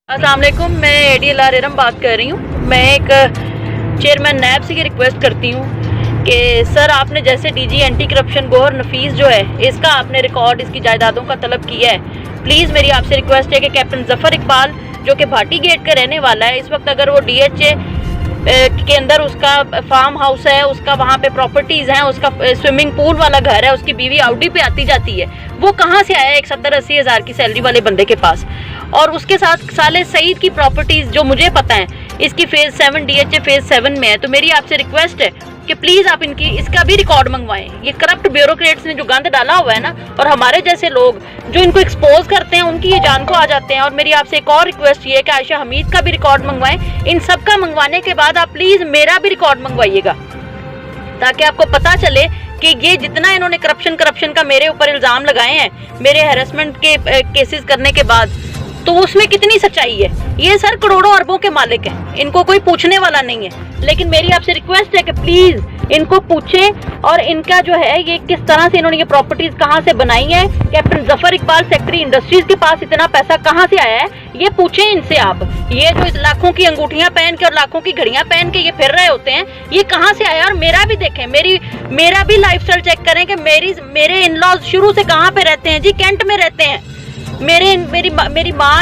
अस्सलाम वालेकुम, मैं ADLR इरम बात कर रही हूँ। मैं एक चेयरमैन नैब से रिक्वेस्ट करती हूँ कि सर आपने जैसे DG एंटी करप्शन गौहर नफीस जो है इसका आपने रिकॉर्ड इसकी जायदादों का तलब किया है। प्लीज़ मेरी आपसे रिक्वेस्ट है कि कैप्टन जफर इकबाल जो कि भाटी गेट का रहने वाला है, इस वक्त अगर वो DHA के अंदर उसका फार्म हाउस है, उसका वहाँ पे प्रॉपर्टीज़ हैं, उसका स्विमिंग पूल वाला घर है, उसकी बीवी आउडी पे आती जाती है, वो कहाँ से आया एक 70-80 हज़ार की सैलरी वाले बंदे के पास। और उसके साथ साले सईद की प्रॉपर्टीज़ जो मुझे पता है इसकी फेज़ 7 DHA फेज़ 7 में है। तो मेरी आपसे रिक्वेस्ट है कि प्लीज़ आप इसका भी रिकॉर्ड मंगवाएं। ये करप्ट ब्यूरोक्रेट्स ने जो गंद डाला हुआ है ना, और हमारे जैसे लोग जो इनको एक्सपोज करते हैं उनकी ये जान को आ जाते हैं। और मेरी आपसे एक और रिक्वेस्ट ये है कि आयशा हमीद का भी रिकॉर्ड मंगवाएं। इन सब का मंगवाने के बाद आप प्लीज़ मेरा भी रिकॉर्ड मंगवाइएगा, ताकि आपको पता चले कि ये जितना इन्होंने करप्शन का मेरे ऊपर इल्ज़ाम लगाए हैं, मेरे हैरेसमेंट के केसेस करने के बाद, तो उसमें कितनी सच्चाई है। ये सर करोड़ों अरबों के मालिक हैं, इनको कोई पूछने वाला नहीं है। लेकिन मेरी आपसे रिक्वेस्ट है कि प्लीज़ इनको पूछें, और इनका जो है ये किस तरह से इन्होंने ये प्रॉपर्टीज़ कहाँ से बनाई है, captain Zafar Iqbal secretary industries के पास इतना पैसा कहाँ से आया है, ये पूछें इनसे आप। ये जो लाखों की अंगूठियाँ पहन के और लाखों की घड़ियाँ पहन के ये फिर रहे होते हैं, ये कहाँ से आया। और मेरा भी देखें, मेरा भी लाइफस्टाइल चेक करें कि मेरे इन लॉज शुरू से कहाँ पे रहते हैं जी, कैंट में रहते हैं। मेरी माँ